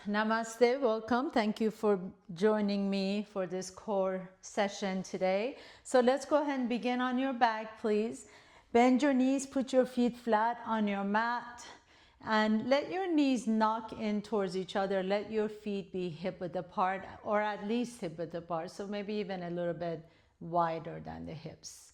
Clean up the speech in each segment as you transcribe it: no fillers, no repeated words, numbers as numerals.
Namaste, welcome. Thank you for joining me for this core session today. So let's go ahead and begin on your back, please. Bend your knees, put your feet flat on your mat, and let your knees knock in towards each other. Let your feet be hip width apart, or at least hip width apart, so maybe even a little bit wider than the hips.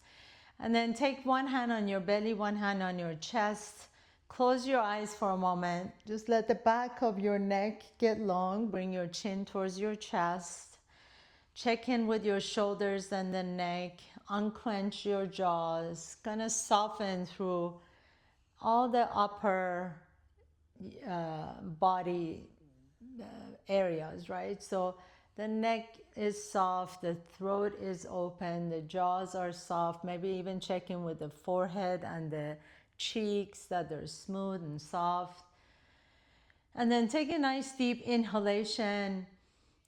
And then take one hand on your belly, one hand on your chest. Close your eyes for a moment. Just let the back of your neck get long. Bring your chin towards your chest. Check in with your shoulders and the neck. Unclench your jaws. Kind of soften through all the upper body areas, right? So the neck is soft, the throat is open, the jaws are soft. Maybe even check in with the forehead and the cheeks, that they're smooth and soft. And then take a nice deep inhalation.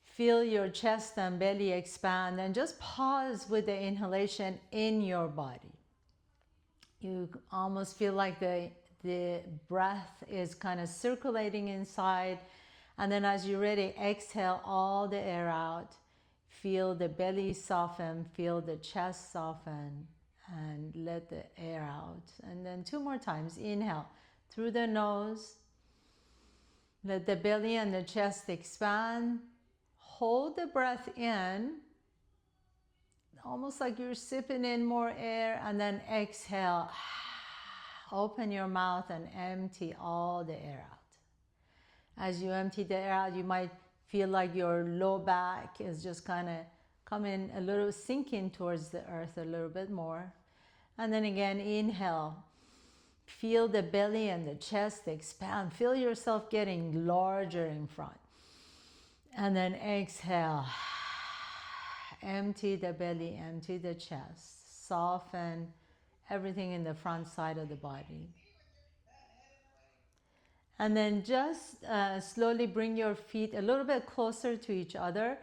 Feel your chest and belly expand, and just pause with the inhalation in your body. You almost feel like the breath is kind of circulating inside. And then as you're ready, exhale all the air out. Feel the belly soften, feel the chest soften, and let the air out. And then two more times. Inhale through the nose. Let the belly and the chest expand. Hold the breath in, almost like you're sipping in more air, and then exhale. Open your mouth and empty all the air out. As you empty the air out, you might feel like your low back is just kind of coming a little, sinking towards the earth a little bit more. And then again, inhale. Feel the belly and the chest expand. Feel yourself getting larger in front. And then exhale. Empty the belly, empty the chest. Soften everything in the front side of the body. And then just slowly bring your feet a little bit closer to each other,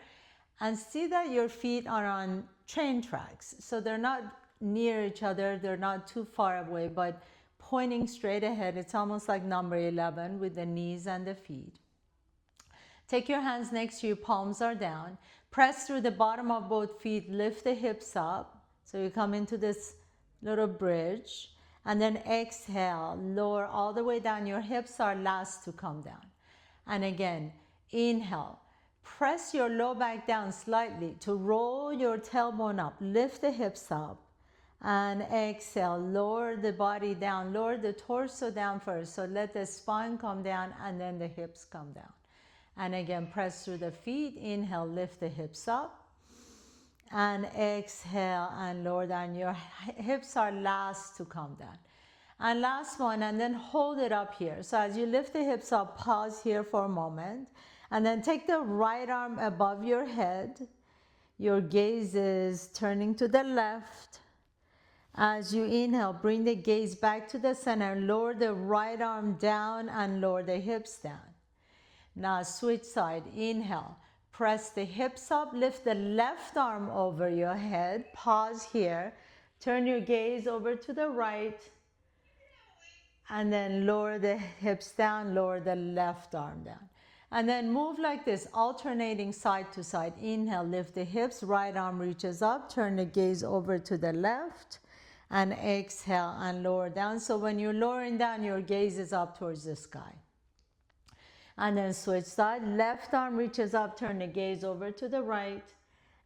and see that your feet are on train tracks. So they're not near each other, they're not too far away, but pointing straight ahead. It's almost like number 11 with the knees and the feet. Take your hands next to you, palms are down. Press through the bottom of both feet, lift the hips up. So you come into this little bridge. And then exhale, lower all the way down. Your hips are last to come down. And again, inhale. Press your low back down slightly to roll your tailbone up. Lift the hips up. And exhale, lower the body down. Lower the torso down first. So let the spine come down and then the hips come down. And again, press through the feet. Inhale, lift the hips up. And exhale and lower down. Your hips are last to come down. And last one, and then hold it up here. So as you lift the hips up, pause here for a moment. And then take the right arm above your head. Your gaze is turning to the left. As you inhale, bring the gaze back to the center. Lower the right arm down and lower the hips down. Now switch side. Inhale. Press the hips up, lift the left arm over your head. Pause here. Turn your gaze over to the right. And then lower the hips down, lower the left arm down. And then move like this, alternating side to side. Inhale, lift the hips, right arm reaches up. Turn the gaze over to the left. And exhale and lower down. So when you're lowering down, your gaze is up towards the sky. And then switch side, left arm reaches up, turn the gaze over to the right,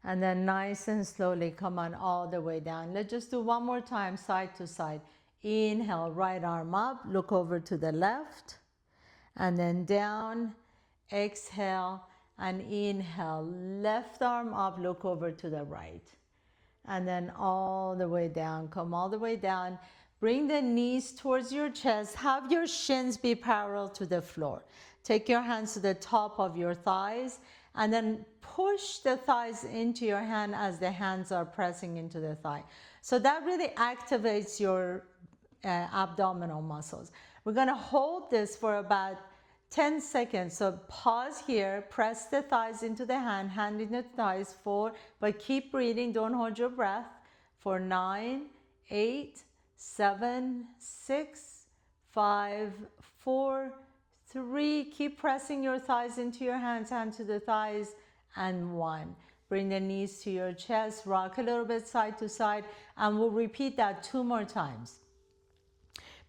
and then nice and slowly come on all the way down. Let's just do one more time, side to side. Inhale, right arm up, look over to the left, and then down, exhale, and inhale, left arm up, look over to the right, and then all the way down, come all the way down. Bring the knees towards your chest, have your shins be parallel to the floor. Take your hands to the top of your thighs and then push the thighs into your hand as the hands are pressing into the thigh. So that really activates your abdominal muscles. We're going to hold this for about 10 seconds. So pause here, press the thighs into the hand, hand into the thighs, 4, but keep breathing, don't hold your breath, for 9, 8, 7, 6, 5, 4, 3, keep pressing your thighs into your hands, hand to the thighs, and 1. Bring the knees to your chest, rock a little bit side to side, and we'll repeat that 2 more times.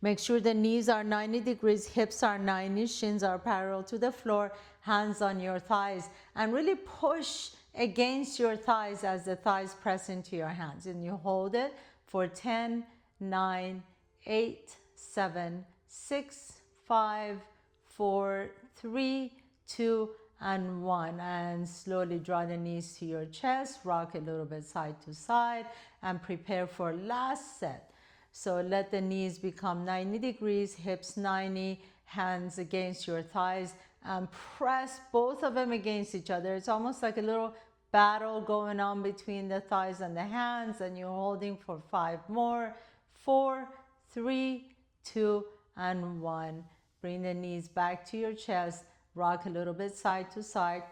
Make sure the knees are 90 degrees, hips are 90, shins are parallel to the floor, hands on your thighs, and really push against your thighs as the thighs press into your hands. And you hold it for 10, 9, 8, 7, 6, 5, 4, 3, 2, and 1. And slowly draw the knees to your chest, rock a little bit side to side, and prepare for last set. So let the knees become 90 degrees, hips 90, hands against your thighs, and press both of them against each other. It's almost like a little battle going on between the thighs and the hands, and you're holding for 5 more. 4, 3, 2, and 1. Bring the knees back to your chest, rock a little bit side to side.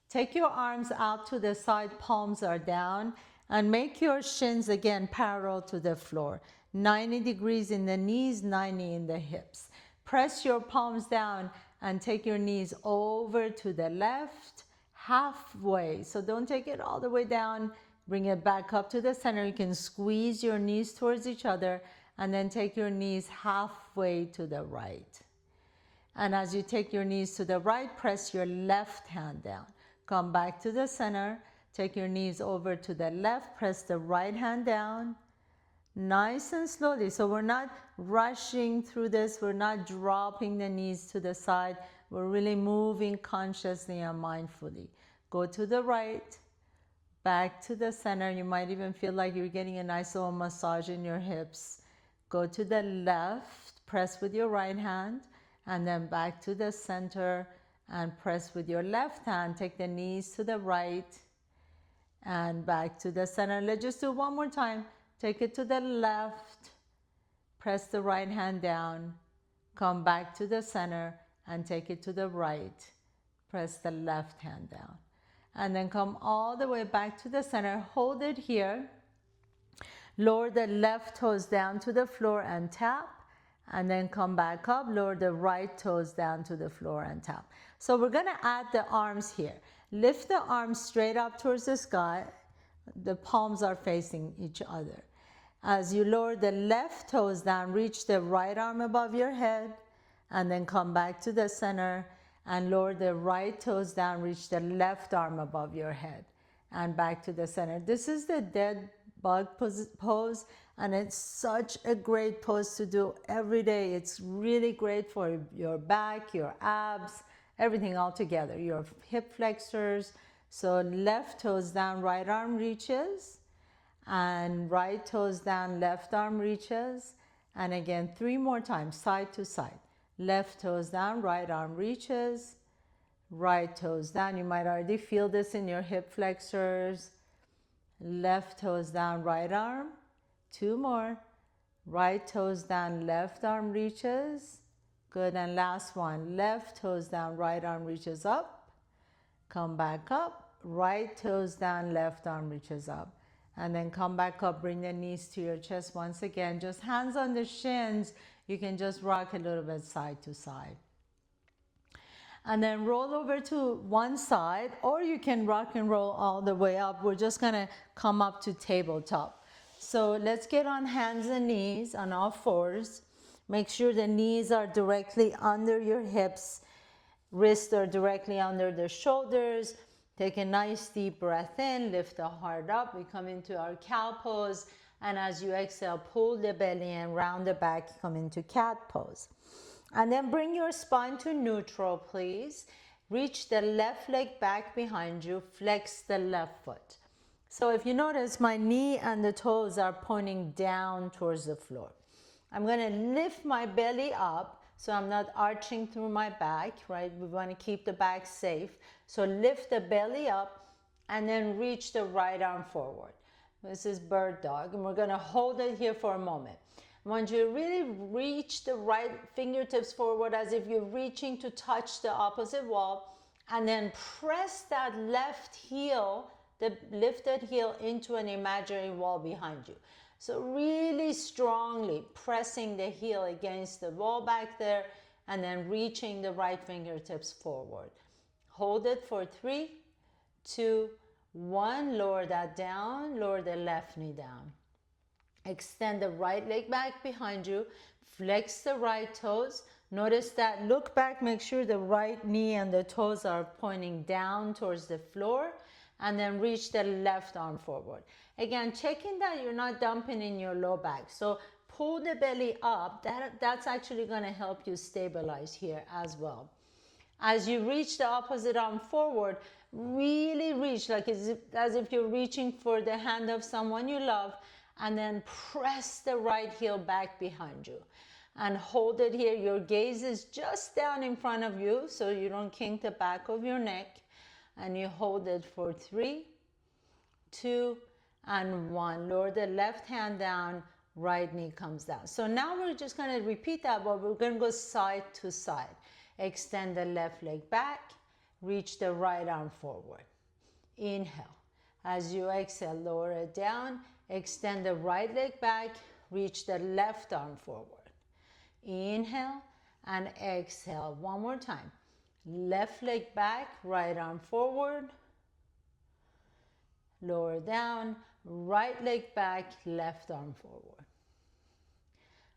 Take your arms out to the side, palms are down, and make your shins again parallel to the floor. 90 degrees in the knees, 90 in the hips. Press your palms down and take your knees over to the left, halfway. So don't take it all the way down. Bring it back up to the center. You can squeeze your knees towards each other and then take your knees halfway to the right. And as you take your knees to the right, press your left hand down. Come back to the center. Take your knees over to the left. Press the right hand down. Nice and slowly. So we're not rushing through this. We're not dropping the knees to the side. We're really moving consciously and mindfully. Go to the right, back to the center. You might even feel like you're getting a nice little massage in your hips. Go to the left, press with your right hand, and then back to the center and press with your left hand. Take the knees to the right and back to the center. Let's just do one more time. Take it to the left, press the right hand down, come back to the center and take it to the right. Press the left hand down. And then come all the way back to the center. Hold it here. Lower the left toes down to the floor and tap. And then come back up. Lower the right toes down to the floor and tap. So we're going to add the arms here. Lift the arms straight up towards the sky. The palms are facing each other. As you lower the left toes down, reach the right arm above your head, and then come back to the center and lower the right toes down, reach the left arm above your head, and back to the center. This is the dead bug pose, and it's such a great pose to do every day. It's really great for your back, your abs, everything all together, your hip flexors. So left toes down, right arm reaches, and right toes down, left arm reaches. And again, 3 more times, side to side. Left toes down, right arm reaches, right toes down. You might already feel this in your hip flexors. Left toes down, right arm. 2 more. Right toes down, left arm reaches. Good, and last one. Left toes down, right arm reaches up. Come back up. Right toes down, left arm reaches up. And then come back up, bring the knees to your chest once again. Just hands on the shins. You can just rock a little bit side to side. And then roll over to one side, or you can rock and roll all the way up. We're just gonna come up to tabletop. So let's get on hands and knees on all fours. Make sure the knees are directly under your hips. Wrists are directly under the shoulders. Take a nice deep breath in, lift the heart up. We come into our cow pose. And as you exhale, pull the belly and round the back, come into cat pose. And then bring your spine to neutral, please. Reach the left leg back behind you. Flex the left foot. So if you notice, my knee and the toes are pointing down towards the floor. I'm going to lift my belly up so I'm not arching through my back, right? We want to keep the back safe. So lift the belly up and then reach the right arm forward. This is bird dog, and we're going to hold it here for a moment. I want you to really reach the right fingertips forward as if you're reaching to touch the opposite wall, and then press that left heel, the lifted heel, into an imaginary wall behind you. So really strongly pressing the heel against the wall back there, and then reaching the right fingertips forward. Hold it for 3, 2, 1. Lower that down, lower the left knee down. Extend the right leg back behind you, flex the right toes. Notice that, look back, make sure the right knee and the toes are pointing down towards the floor, and then reach the left arm forward. Again, checking that you're not dumping in your low back. So pull the belly up, that's actually gonna help you stabilize here as well. As you reach the opposite arm forward, really reach like as if you're reaching for the hand of someone you love, and then press the right heel back behind you and hold it here. Your gaze is just down in front of you so you don't kink the back of your neck, and you hold it for 3, 2, and 1. Lower the left hand down, right knee comes down. So now we're just going to repeat that, but we're going to go side to side. Extend the left leg back, reach the right arm forward. Inhale. As you exhale, lower it down, extend the right leg back, reach the left arm forward. Inhale and exhale. One more time. Left leg back, right arm forward. Lower down, right leg back, left arm forward.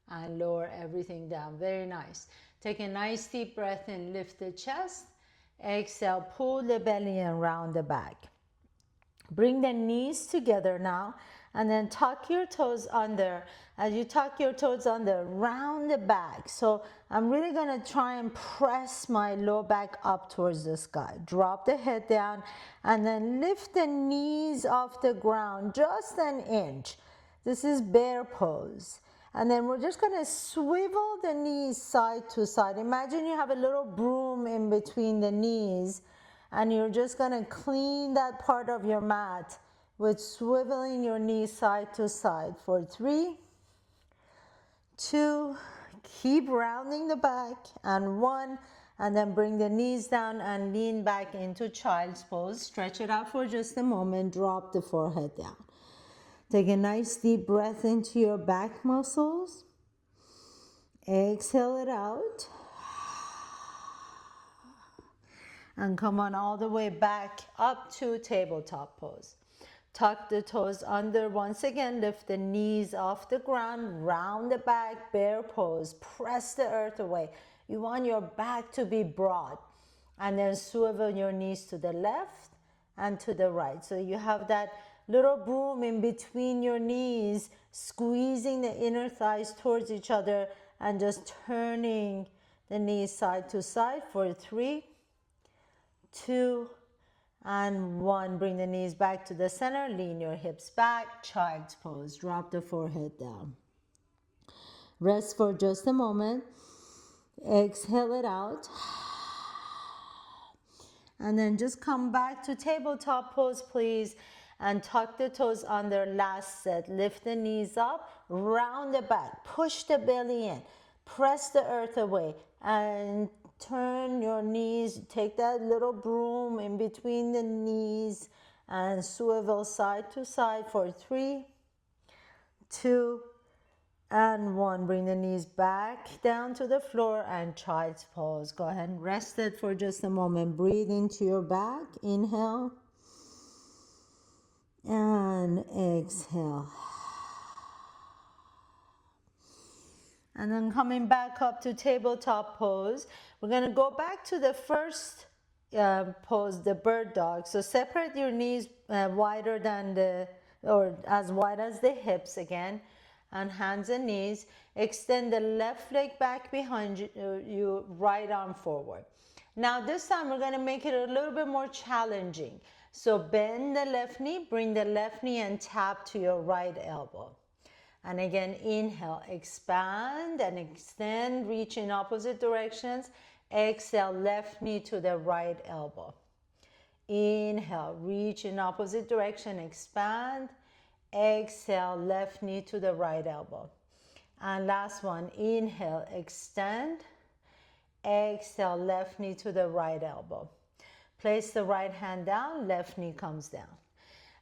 And lower everything down. Very nice. Take a nice deep breath in, lift the chest. Exhale, pull the belly in, round the back. Bring the knees together now, and then tuck your toes under. As you tuck your toes under, round the back. So I'm really gonna try and press my low back up towards the sky. Drop the head down, and then lift the knees off the ground just an inch. This is bear pose. And then we're just gonna swivel the knees side to side. Imagine you have a little broom in between the knees, and you're just gonna clean that part of your mat with swiveling your knees side to side for 3, 2, keep rounding the back, and 1, and then bring the knees down and lean back into child's pose. Stretch it out for just a moment, drop the forehead down. Take a nice deep breath into your back muscles. Exhale it out. And come on all the way back up to tabletop pose. Tuck the toes under. Once again, lift the knees off the ground, round the back, bear pose. Press the earth away. You want your back to be broad. And then swivel your knees to the left and to the right. So you have that little broom in between your knees, squeezing the inner thighs towards each other and just turning the knees side to side for 3, 2, and 1. Bring the knees back to the center, lean your hips back, child's pose. Drop the forehead down. Rest for just a moment. Exhale it out. And then just come back to tabletop pose, please. And tuck the toes under. Last set. Lift the knees up, round the back, push the belly in, press the earth away, and turn your knees. Take that little broom in between the knees and swivel side to side for 3, 2, and 1. Bring the knees back down to the floor and child's pose. Go ahead and rest it for just a moment. Breathe into your back. Inhale. And exhale. And then coming back up to tabletop pose, we're going to go back to the first pose, the bird dog. So separate your knees wider than or as wide as the hips again, and hands and knees. Extend the left leg back behind you, right arm forward. Now this time we're going to make it a little bit more challenging. So bend the left knee, bring the left knee and tap to your right elbow. And again, inhale, expand and extend, reach in opposite directions. Exhale, left knee to the right elbow. Inhale, reach in opposite direction, expand. Exhale, left knee to the right elbow. And last one, inhale, extend. Exhale, left knee to the right elbow. Place the right hand down, left knee comes down.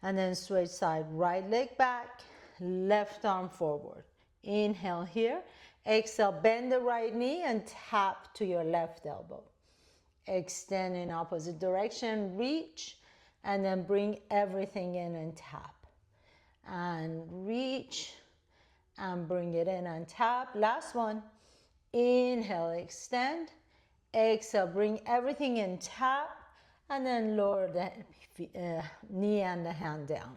And then switch side, right leg back, left arm forward. Inhale here, Exhale, bend the right knee and tap to your left elbow. Extend in opposite direction, reach, and then bring everything in and tap. And reach, and bring it in and tap. Last one. Inhale, extend. Exhale, bring everything in, tap, and then lower the knee and the hand down.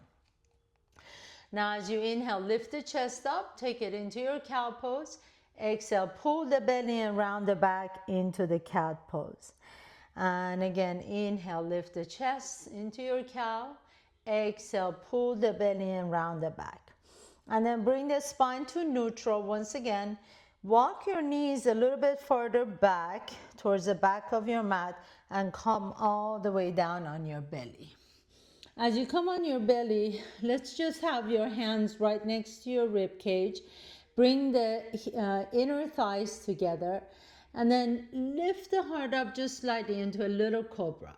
Now as you inhale, lift the chest up, take it into your cow pose. Exhale, pull the belly and round the back into the cat pose. And again, inhale, lift the chest into your cow. Exhale, pull the belly and round the back. And then bring the spine to neutral once again. Walk your knees a little bit further back towards the back of your mat and come all the way down on your belly. As you come on your belly, let's just have your hands right next to your rib cage. Bring the inner thighs together and then lift the heart up just slightly into a little cobra.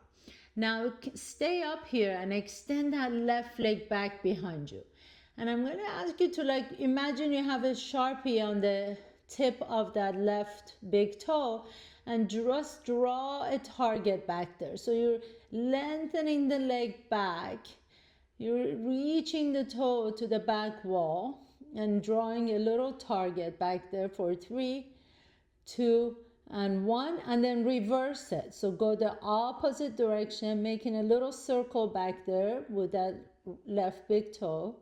Now stay up here and extend that left leg back behind you. And I'm going to ask you to imagine you have a Sharpie on the tip of that left big toe and just draw a target back there. So you're lengthening the leg back. You're reaching the toe to the back wall and drawing a little target back there for 3, 2, and 1, and then reverse it. So go the opposite direction, making a little circle back there with that left big toe.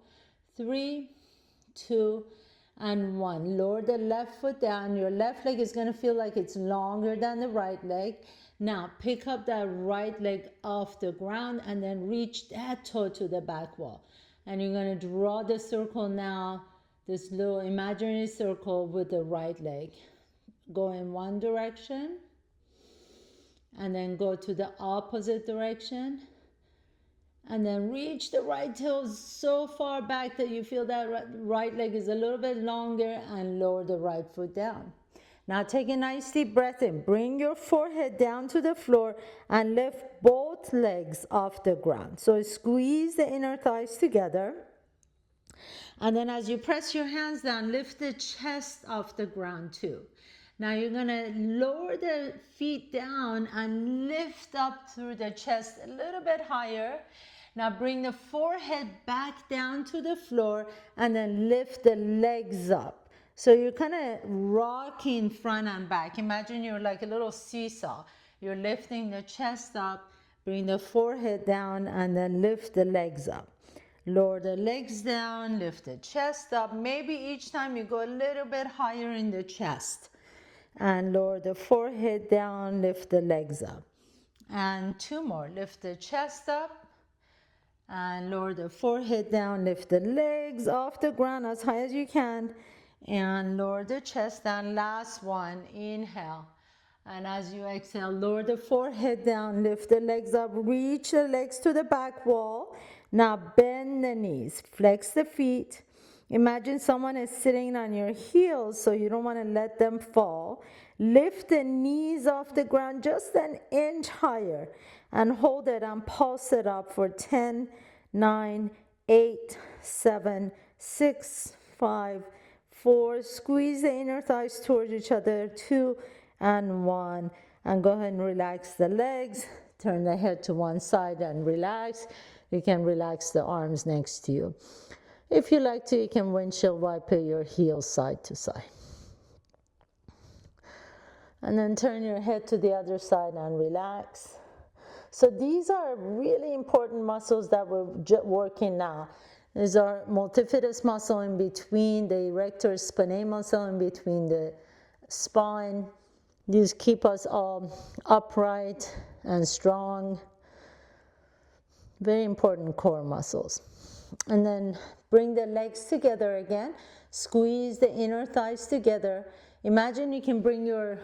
3, 2, and 1. Lower the left foot down. Your left leg is going to feel like it's longer than the right leg. Now pick up that right leg off the ground and then reach that toe to the back wall. And you're going to draw the circle now, this little imaginary circle with the right leg. Go in one direction and then go to the opposite direction. And then reach the right toe so far back that you feel that right leg is a little bit longer and lower the right foot down. Now take a nice deep breath in. Bring your forehead down to the floor and lift both legs off the ground. So squeeze the inner thighs together. And then as you press your hands down, lift the chest off the ground too. Now you're going to lower the feet down and lift up through the chest a little bit higher. Now bring the forehead back down to the floor and then lift the legs up. So you're kind of rocking front and back. Imagine you're like a little seesaw. You're lifting the chest up, bring the forehead down, and then lift the legs up. Lower the legs down, lift the chest up. Maybe each time you go a little bit higher in the chest. And lower the forehead down, lift the legs up. And 2 more. Lift the chest up. And lower the forehead down, lift the legs off the ground as high as you can. And lower the chest down. Last one. Inhale. And as you exhale, lower the forehead down, lift the legs up, reach the legs to the back wall. Now bend the knees, flex the feet. Imagine someone is sitting on your heels, so you don't want to let them fall. Lift the knees off the ground just an inch higher and hold it and pulse it up for 10, 9, 8, 7, 6, 5, 4. Squeeze the inner thighs towards each other. 2 and 1. And go ahead and relax the legs. Turn the head to one side and relax. You can relax the arms next to you. If you like to, you can windshield wiper your heels side to side. And then turn your head to the other side and relax. So these are really important muscles that we're working now. These are multifidus muscle in between the erector spinae muscle in between the spine. These keep us all upright and strong. Very important core muscles. And then bring the legs together again. Squeeze the inner thighs together. Imagine you can bring your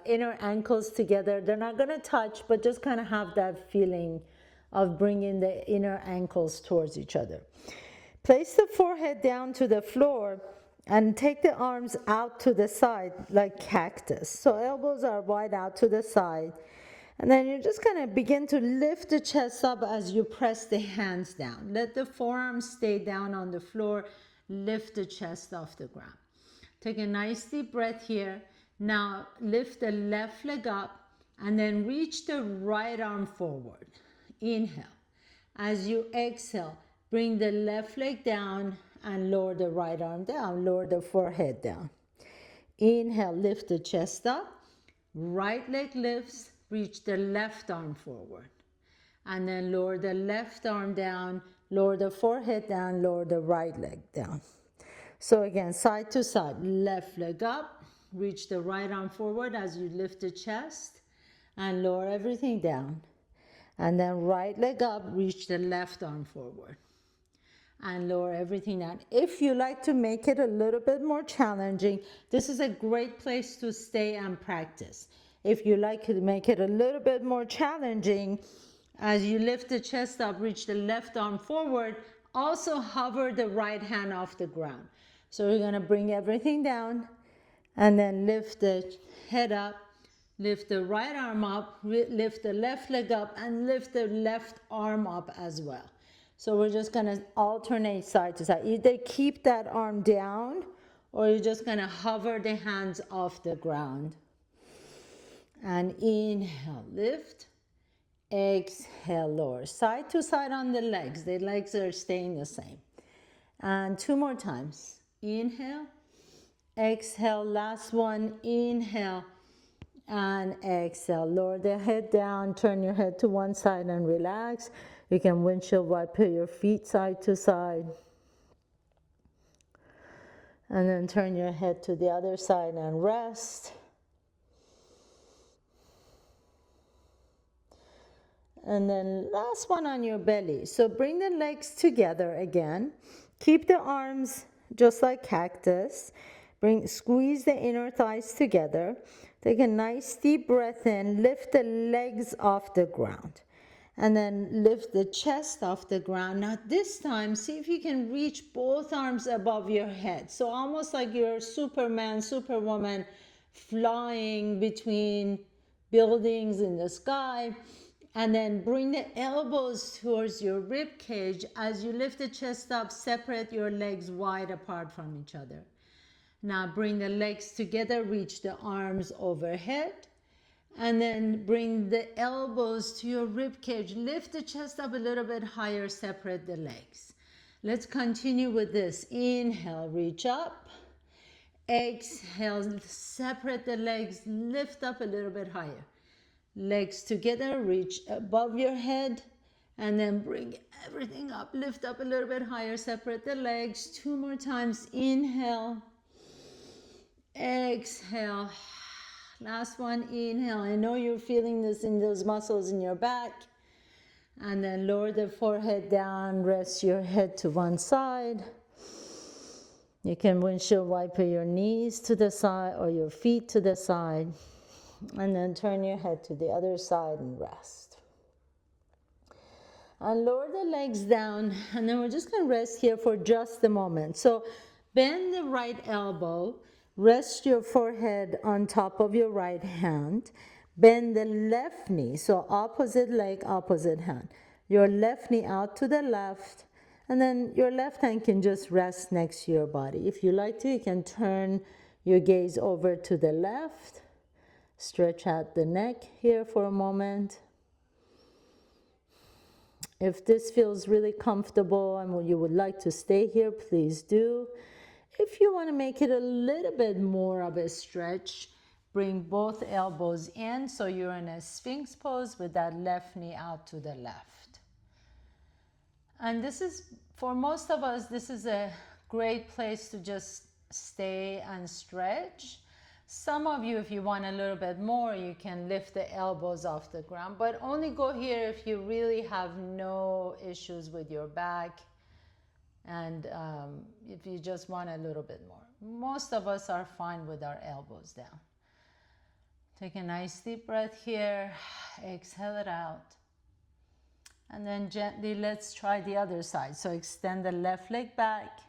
inner ankles together. They're not going to touch, but just kind of have that feeling of bringing the inner ankles towards each other. Place the forehead down to the floor and take the arms out to the side like cactus. So elbows are wide out to the side. And then you're just going to begin to lift the chest up as you press the hands down. Let the forearms stay down on the floor. Lift the chest off the ground. Take a nice deep breath here. Now lift the left leg up and then reach the right arm forward. Inhale. As you exhale, bring the left leg down and lower the right arm down. Lower the forehead down. Inhale, lift the chest up. Right leg lifts, reach the left arm forward. And then lower the left arm down, lower the forehead down, lower the right leg down. So again, side to side, left leg up, reach the right arm forward as you lift the chest and lower everything down. And then right leg up, reach the left arm forward and lower everything down. If you like to make it a little bit more challenging, this is a great place to stay and practice. If you like to make it a little bit more challenging, as you lift the chest up, reach the left arm forward, also hover the right hand off the ground. So we're gonna bring everything down and then lift the head up, lift the right arm up, lift the left leg up, and lift the left arm up as well. So we're just gonna alternate side to side. Either keep that arm down or you're just gonna hover the hands off the ground. And inhale, lift. Exhale, lower. Side to side on the legs. The legs are staying the same. And 2 more times. Inhale. Exhale. Last one. Inhale. And exhale. Lower the head down. Turn your head to one side and relax. You can windshield wiper your feet side to side. And then turn your head to the other side and rest. And then last one on your belly. So bring the legs together again. Keep the arms just like cactus. Squeeze the inner thighs together. Take a nice deep breath in. Lift the legs off the ground. And then lift the chest off the ground. Now this time, see if you can reach both arms above your head. So almost like you're Superman, Superwoman, flying between buildings in the sky. And then bring the elbows towards your rib cage. As you lift the chest up, separate your legs wide apart from each other. Now bring the legs together, reach the arms overhead. And then bring the elbows to your rib cage. Lift the chest up a little bit higher, separate the legs. Let's continue with this. Inhale, reach up. Exhale, separate the legs, lift up a little bit higher. Legs together, reach above your head, and then bring everything up. Lift up a little bit higher, separate the legs. 2 more times. Inhale. Exhale. Last one, inhale. I know you're feeling this in those muscles in your back. And then lower the forehead down, rest your head to one side. You can windshield wiper your knees to the side or your feet to the side. And then turn your head to the other side and rest. And lower the legs down, and then we're just going to rest here for just a moment. So bend the right elbow, rest your forehead on top of your right hand. Bend the left knee, so opposite leg, opposite hand. Your left knee out to the left, and then your left hand can just rest next to your body. If you like to, you can turn your gaze over to the left. Stretch out the neck here for a moment. If this feels really comfortable and you would like to stay here, please do. If you want to make it a little bit more of a stretch, bring both elbows in so you're in a Sphinx pose with that left knee out to the left. And this is, for most of us, this is a great place to just stay and stretch. Some of you, if you want a little bit more, you can lift the elbows off the ground, but only go here if you really have no issues with your back and if you just want a little bit more. Most of us are fine with our elbows down. Take a nice deep breath here, exhale it out. And then gently, let's try the other side. So extend the left leg back.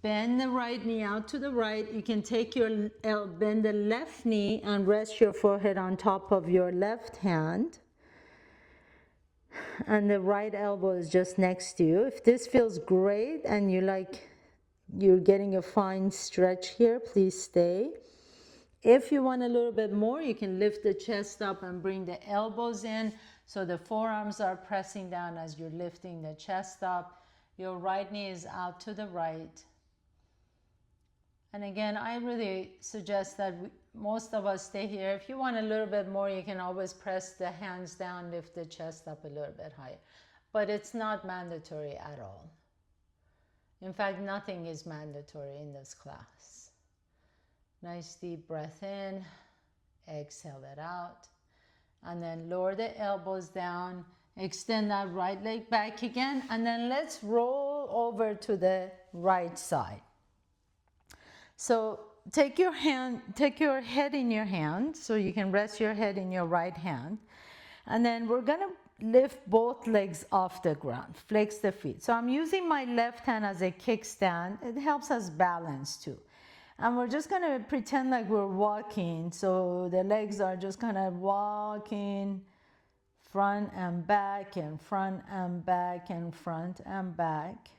Bend the right knee out to the right. You can take your, bend the left knee and rest your forehead on top of your left hand. And the right elbow is just next to you. If this feels great and you like You're getting a fine stretch here. Please stay. If you want a little bit more, you can lift the chest up and bring the elbows in so the forearms are pressing down as you're lifting the chest up. Your right knee is out to the right. And again, I really suggest that most of us stay here. If you want a little bit more, you can always press the hands down, lift the chest up a little bit higher. But it's not mandatory at all. In fact, nothing is mandatory in this class. Nice deep breath in, exhale it out, and then lower the elbows down, extend that right leg back again, and then let's roll over to the right side. So take your head in your hand, so you can rest your head in your right hand, and then we're gonna lift both legs off the ground, flex the feet. So I'm using my left hand as a kickstand. It helps us balance too. And we're just gonna pretend like we're walking. So the legs are just kind of walking front and back and front and back and front and back.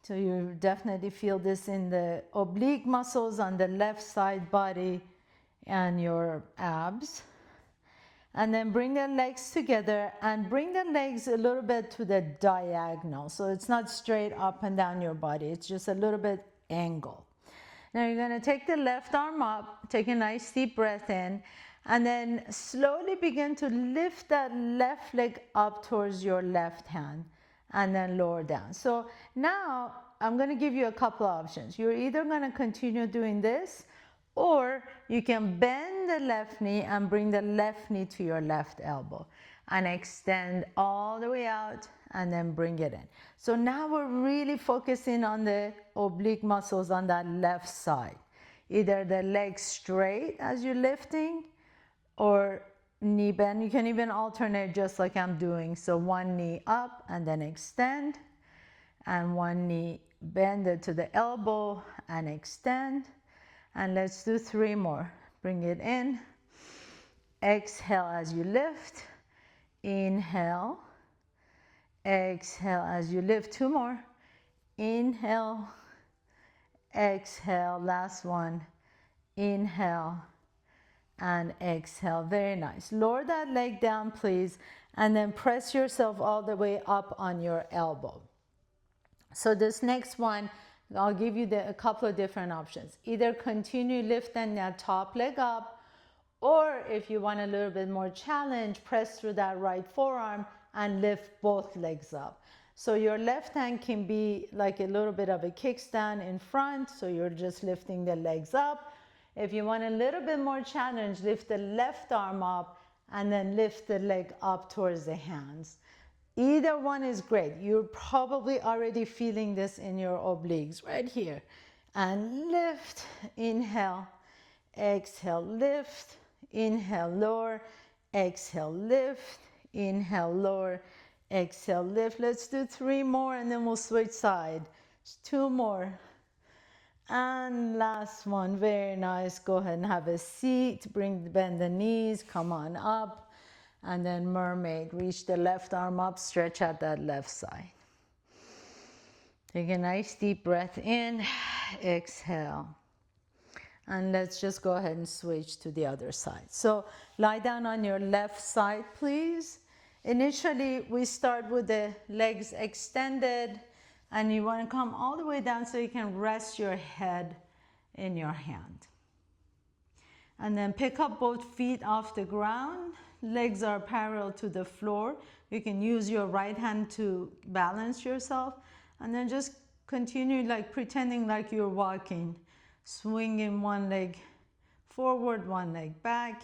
So you definitely feel this in the oblique muscles on the left side body and your abs. And then bring the legs together and bring the legs a little bit to the diagonal. So it's not straight up and down your body. It's just a little bit angle. Now you're gonna take the left arm up, take a nice deep breath in, and then slowly begin to lift that left leg up towards your left hand and then lower down. So now I'm gonna give you a couple of options. You're either gonna continue doing this, or you can bend the left knee and bring the left knee to your left elbow and extend all the way out and then bring it in. So now we're really focusing on the oblique muscles on that left side. Either the leg straight as you're lifting or knee bend. You can even alternate just like I'm doing. So one knee up and then extend, and one knee bend it to the elbow and extend. And let's do 3 more. Bring it in. Exhale as you lift. Inhale. Exhale as you lift. 2 more. Inhale. Exhale. Last one. Inhale and exhale. Very nice. Lower that leg down, please, and then press yourself all the way up on your elbow. So this next one, I'll give you a couple of different options. Either continue lifting that top leg up, or if you want a little bit more challenge, press through that right forearm and lift both legs up. So your left hand can be like a little bit of a kickstand in front, so you're just lifting the legs up. If you want a little bit more challenge, lift the left arm up and then lift the leg up towards the hands. Either one is great. You're probably already feeling this in your obliques right here. And lift, inhale, exhale, lift, inhale, lower, exhale, lift, inhale, lower, exhale, lift. Let's do 3 more and then we'll switch side. 2 more. And last one. Very nice. Go ahead and have a seat. Bend the knees, come on up. And then mermaid, reach the left arm up, stretch out that left side. Take a nice deep breath in, exhale. And let's just go ahead and switch to the other side. So lie down on your left side, please. Initially, we start with the legs extended, and you want to come all the way down so you can rest your head in your hand. And then pick up both feet off the ground. Legs are parallel to the floor. You can use your right hand to balance yourself. And then just continue like pretending like you're walking. Swinging one leg forward, one leg back.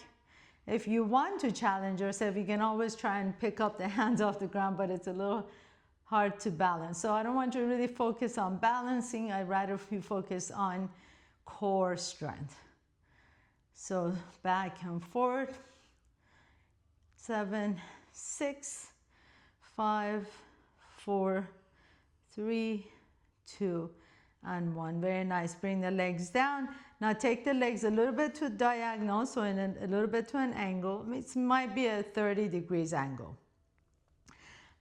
If you want to challenge yourself, you can always try and pick up the hands off the ground, but it's a little hard to balance. So I don't want you to really focus on balancing. I'd rather you focus on core strength. So back and forth. 7, 6, 5, 4, 3, 2, and 1. Very nice. Bring the legs down. Now take the legs a little bit to diagonal, so in a little bit to an angle. It might be a 30 degrees angle.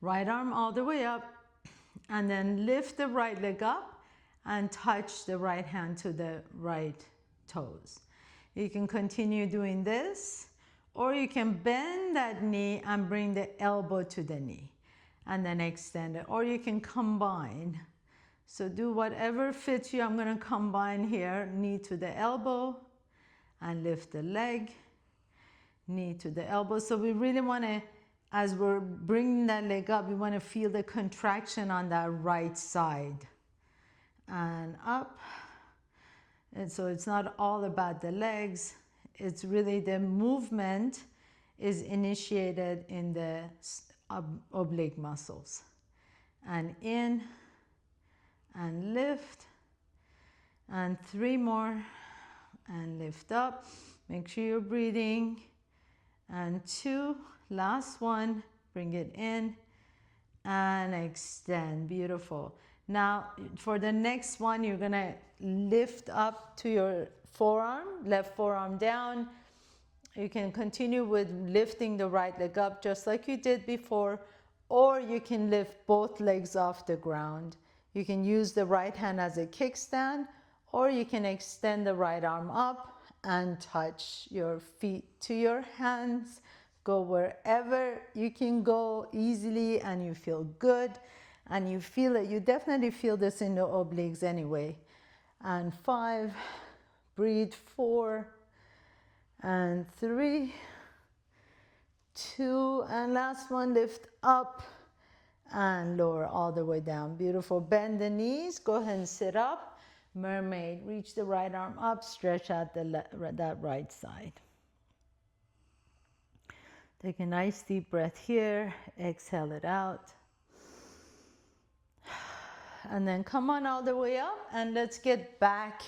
Right arm all the way up, and then lift the right leg up and touch the right hand to the right toes. You can continue doing this, or you can bend that knee and bring the elbow to the knee and then extend it, or you can combine. So do whatever fits you. I'm going to combine here, knee to the elbow and lift the leg, knee to the elbow. So we really want to, as we're bringing that leg up, we want to feel the contraction on that right side and up. And so it's not all about the legs. It's really the movement is initiated in the oblique muscles. And in and lift, and 3 more, and lift up. Make sure you're breathing. And 2, last one, bring it in and extend. Beautiful. Now for the next one, you're gonna lift up to your forearm, left forearm down. You can continue with lifting the right leg up just like you did before, or you can lift both legs off the ground. You can use the right hand as a kickstand, or you can extend the right arm up and touch your feet to your hands. Go wherever you can go easily and you feel good and you feel it. You definitely feel this in the obliques anyway. And 5, breathe, 4, and 3, 2, and last one, lift up and lower all the way down. Beautiful. Bend the knees. Go ahead and sit up. Mermaid. Reach the right arm up. Stretch out that right side. Take a nice deep breath here. Exhale it out. And then come on all the way up and let's get back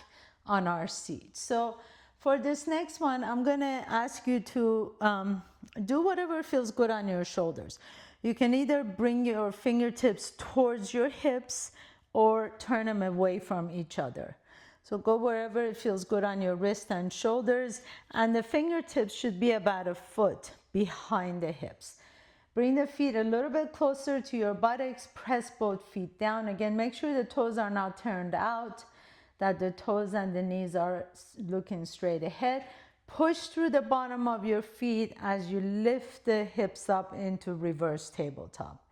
on our seat. So for this next one, I'm going to ask you to do whatever feels good on your shoulders. You can either bring your fingertips towards your hips or turn them away from each other. So go wherever it feels good on your wrists and shoulders, and the fingertips should be about a foot behind the hips. Bring the feet a little bit closer to your buttocks, press both feet down. Again, make sure the toes are not turned out, that the toes and the knees are looking straight ahead. Push through the bottom of your feet as you lift the hips up into reverse tabletop.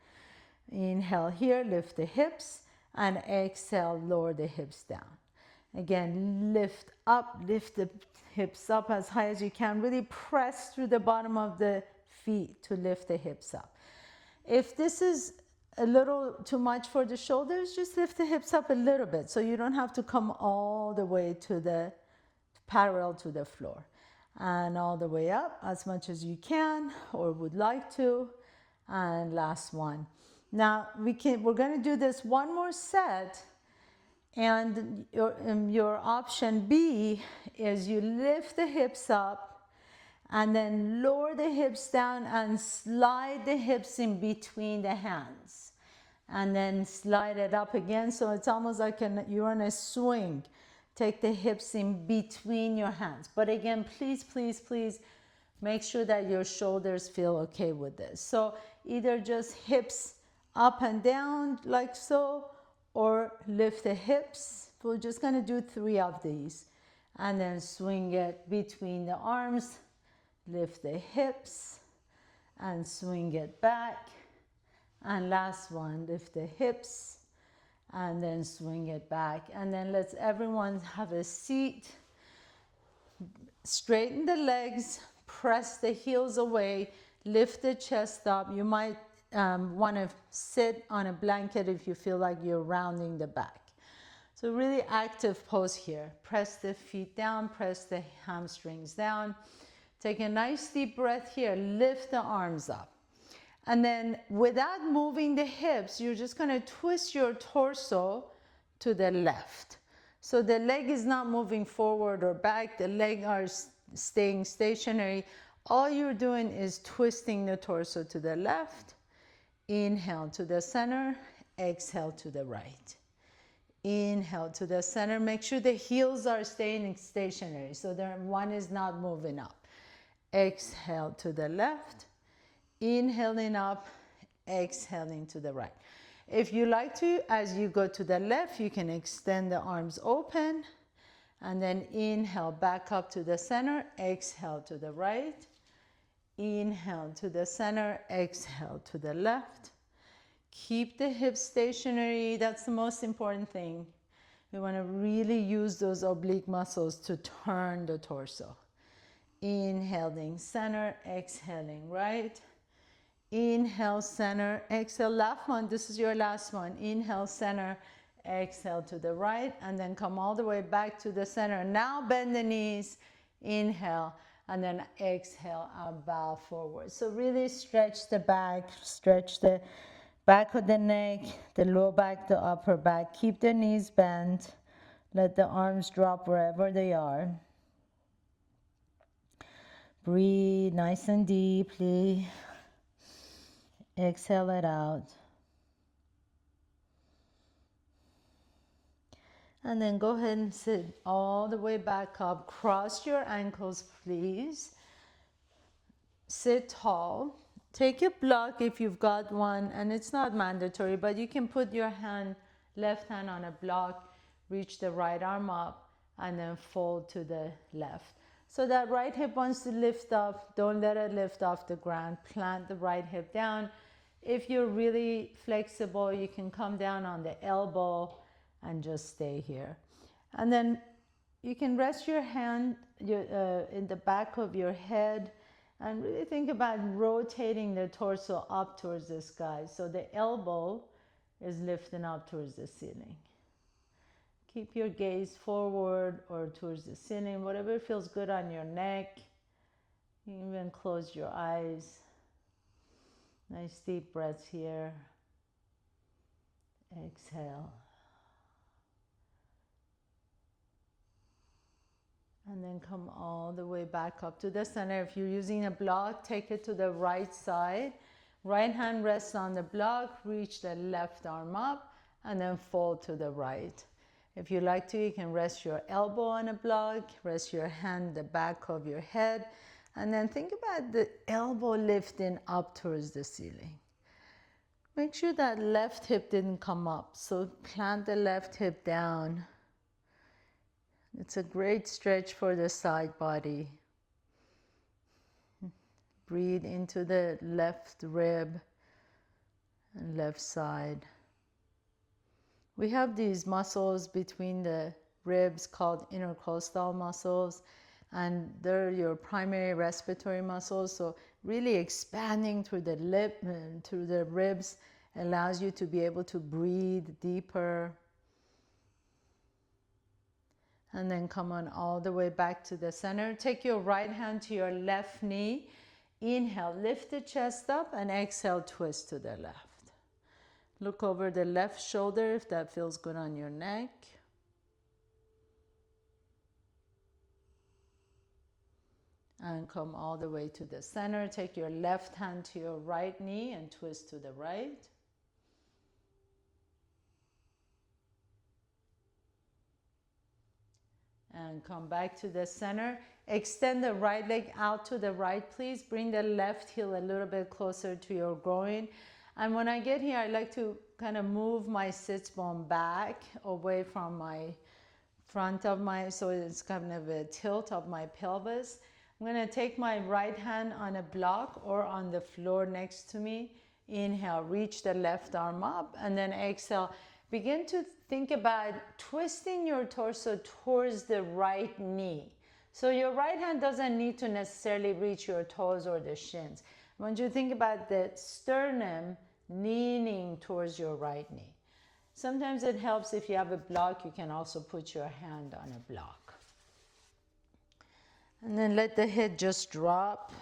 Inhale here, lift the hips, and exhale, lower the hips down. Again, lift up, lift the hips up as high as you can. Really press through the bottom of the feet to lift the hips up. If this is a little too much for the shoulders, just lift the hips up a little bit so you don't have to come all the way to the parallel to the floor. And all the way up as much as you can or would like to. And last one. Now we're going to do this one more set, and your option B is you lift the hips up and then lower the hips down and slide the hips in between the hands and then slide it up again. So it's almost like you're on a swing. Take the hips in between your hands. But again, please, please, please make sure that your shoulders feel okay with this. So either just hips up and down like so, or lift the hips. We're just going to do 3 of these. And then swing it between the arms. Lift the hips and swing it back. And last one, lift the hips and then swing it back. And then let's everyone have a seat. Straighten the legs, press the heels away, lift the chest up. You might want to sit on a blanket if you feel like you're rounding the back. So really active pose here. Press the feet down, press the hamstrings down. Take a nice deep breath here. Lift the arms up. And then without moving the hips, you're just going to twist your torso to the left. So the leg is not moving forward or back. The legs are staying stationary. All you're doing is twisting the torso to the left. Inhale to the center. Exhale to the right. Inhale to the center. Make sure the heels are staying stationary. So one is not moving up. Exhale to the left. Inhaling up, exhaling to the right. If you like to, as you go to the left, you can extend the arms open, and then inhale back up to the center, exhale to the right. Inhale to the center, exhale to the left. Keep the hips stationary. That's the most important thing. We want to really use those oblique muscles to turn the torso. Inhaling center, exhaling right. Inhale center, exhale left one. This is your last one. Inhale center, exhale to the right, and then come all the way back to the center. Now bend the knees, inhale, and then exhale and bow forward. So really stretch the back, stretch the back of the neck, the lower back, the upper back. Keep the knees bent. Let the arms drop wherever they are. Breathe nice and deeply. Exhale it out. And then go ahead and sit all the way back up. Cross your ankles, please. Sit tall. Take a block if you've got one, and it's not mandatory, but you can put your hand, left hand on a block, reach the right arm up, and then fold to the left. So that right hip wants to lift up. Don't let it lift off the ground. Plant the right hip down. If you're really flexible, you can come down on the elbow and just stay here. And then you can rest your hand in the back of your head and really think about rotating the torso up towards the sky. So the elbow is lifting up towards the ceiling. Keep your gaze forward or towards the ceiling, whatever feels good on your neck. You can even close your eyes. Nice deep breaths here. Exhale. And then come all the way back up to the center. If you're using a block, take it to the right side. Right hand rests on the block, reach the left arm up, and then fold to the right. If you like to, you can rest your elbow on a block, rest your hand the back of your head, and then think about the elbow lifting up towards the ceiling. Make sure that left hip didn't come up, so plant the left hip down. It's a great stretch for the side body. Breathe into the left rib and left side. We have these muscles between the ribs called intercostal muscles, and they're your primary respiratory muscles. So really expanding through the lip and through the ribs allows you to be able to breathe deeper. And then come on all the way back to the center. Take your right hand to your left knee. Inhale, lift the chest up, and exhale, twist to the left. Look over the left shoulder if that feels good on your neck. And come all the way to the center. Take your left hand to your right knee and twist to the right. And come back to the center. Extend the right leg out to the right, please. Bring the left heel a little bit closer to your groin. And when I get here, I like to kind of move my sits bone back away from my front of my, so it's kind of a tilt of my pelvis. I'm going to take my right hand on a block or on the floor next to me. Inhale, reach the left arm up, and then exhale. Begin to think about twisting your torso towards the right knee. So your right hand doesn't need to necessarily reach your toes or the shins. I want you to think about the sternum leaning towards your right knee. Sometimes it helps if you have a block, you can also put your hand on a block. And then let the head just drop.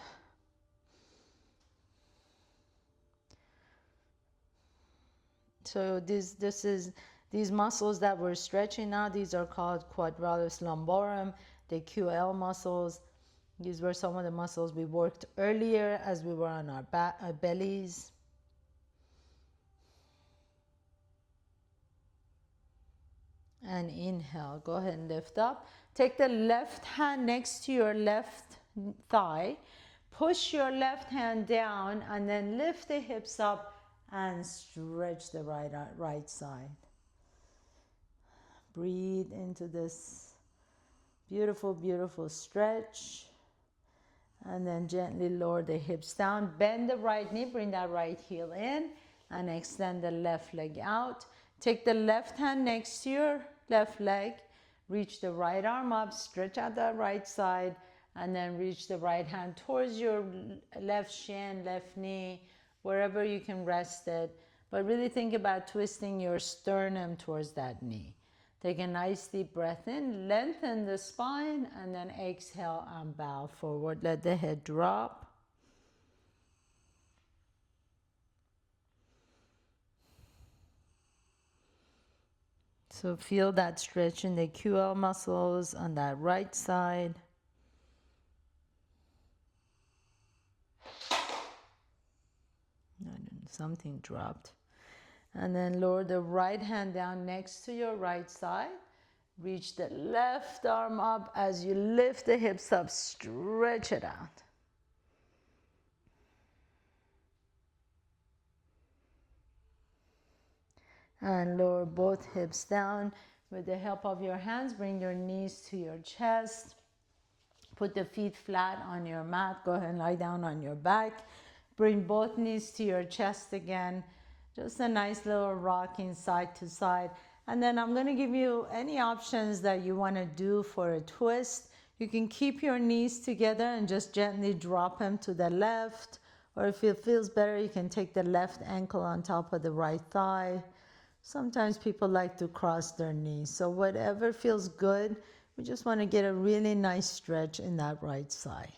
So these muscles that we're stretching now, these are called quadratus lumborum, the QL muscles. These were some of the muscles we worked earlier as we were on our bellies. And inhale, go ahead and lift up. Take the left hand next to your left thigh. Push your left hand down and then lift the hips up and stretch the right side. Breathe into this beautiful, beautiful stretch. And then gently lower the hips down. Bend the right knee, bring that right heel in, and extend the left leg out. Take the left hand next to your left leg. Reach the right arm up, stretch out that right side, and then reach the right hand towards your left shin, left knee, wherever you can rest it. But really think about twisting your sternum towards that knee. Take a nice deep breath in, lengthen the spine, and then exhale and bow forward. Let the head drop. So feel that stretch in the QL muscles on that right side. Something dropped. And then lower the right hand down next to your right side. Reach the left arm up as you lift the hips up, stretch it out. And lower both hips down. With the help of your hands, bring your knees to your chest. Put the feet flat on your mat. Go ahead and lie down on your back. Bring both knees to your chest again. Just a nice little rocking side to side. And then I'm going to give you any options that you want to do for a twist. You can keep your knees together and just gently drop them to the left. Or if it feels better, you can take the left ankle on top of the right thigh. Sometimes people like to cross their knees. So whatever feels good, we just want to get a really nice stretch in that right side.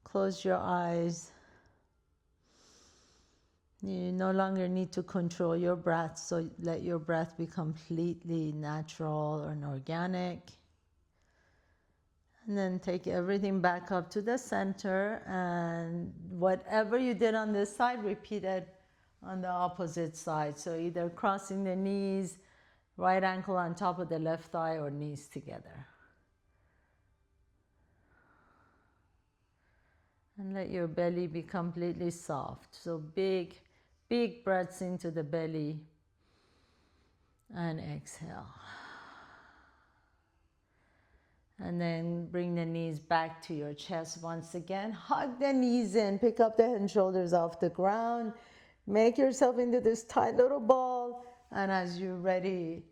Close your eyes. You no longer need to control your breath, so let your breath be completely natural and organic. And then take everything back up to the center, and whatever you did on this side, repeat it on the opposite side. So either crossing the knees, right ankle on top of the left thigh, or knees together. And let your belly be completely soft. So big breaths into the belly and exhale. And then bring the knees back to your chest once again. Hug the knees in, pick up the head and shoulders off the ground. Make yourself into this tight little ball. And as you're ready,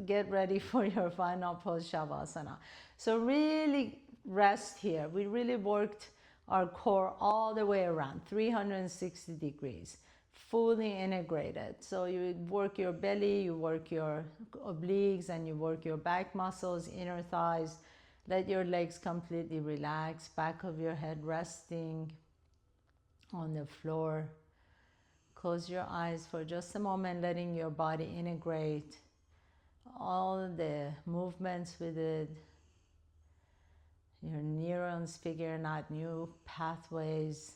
get ready for your final pose, Shavasana. So really rest here. We really worked our core all the way around, 360 degrees, fully integrated. So you work your belly, you work your obliques, and you work your back muscles, inner thighs. Let your legs completely relax, back of your head resting on the floor. Close your eyes for just a moment, letting your body integrate all the movements with it. Your neurons figuring out new pathways.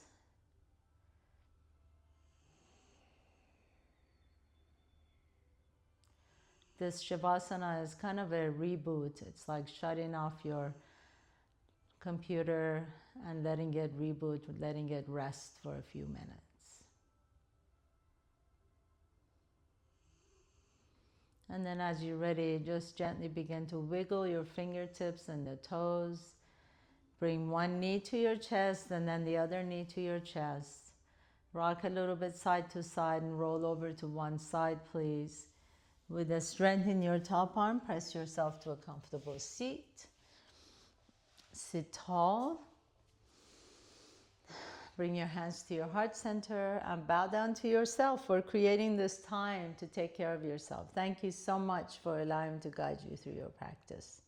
This Shavasana is kind of a reboot. It's like shutting off your computer and letting it reboot, letting it rest for a few minutes. And then as you're ready, just gently begin to wiggle your fingertips and the toes. Bring one knee to your chest and then the other knee to your chest. Rock a little bit side to side and roll over to one side, please. With the strength in your top arm, press yourself to a comfortable seat. Sit tall. Bring your hands to your heart center and bow down to yourself for creating this time to take care of yourself. Thank you so much for allowing me to guide you through your practice.